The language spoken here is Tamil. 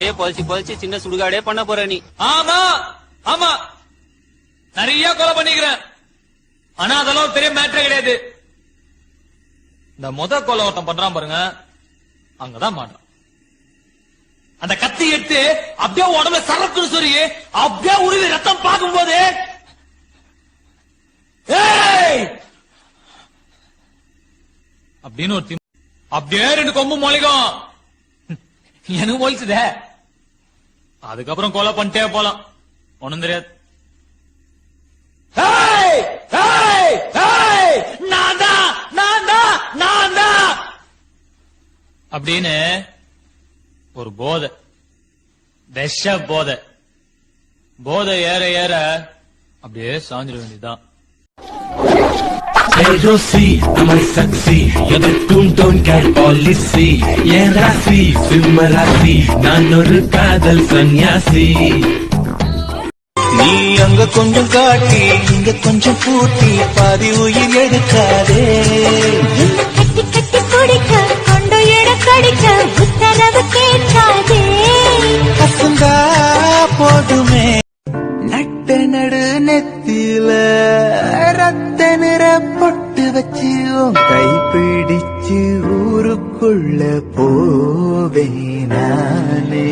பொதிச்சு சின்ன சுடுகாடே பண்ண போற நீ. ஆமா ஆமா நிறைய கொலை பண்ணிக்கிறேன். ஆனா அதெல்லாம் பெரிய மேட்டர் கிடையாது. இந்த கொலை ஒருத்தன் பண்றான் பாருங்க, அங்கதான் மாட்டான். அந்த கத்தி எடுத்து அப்படியே உடம்புல சரக்குன்னு சொல்லி அப்படியே உருவி ரத்தம் பார்க்கும் போது அப்படின்னு ஒரு அப்படியே 2 கொம்பு மொழிக்கும். எனக்கு மொழிச்சுதே. அதுக்கப்புறம் கொலை பண்ணிட்டே போலாம், ஒண்ணும் தெரியாது. அப்படின்னு ஒரு போதை, விஷ போதை ஏற ஏற அப்படியே சாஞ்சிட வேண்டியதுதான். Rosi, I'm a sexy. You're the toon cat policy. Yeah, Rasi, Simmerasi. Nanoru kadal sanyasi. நீ அங்க கொஞ்சம் காட்டி இங்க கொஞ்சம் பூட்டி பாதி உயிர் எடுக்காதே. கட்டி கட்டி குடிக்க கொண்டு எட கடிக்க உத்தரவு கேட்காதே. பசந்தா போதுமே. நட்ட நடு நெத்தில ரத்த நிற பொட்டு வச்சு கை பிடிச்சு ஊருக்குள்ள போவேன் நானே.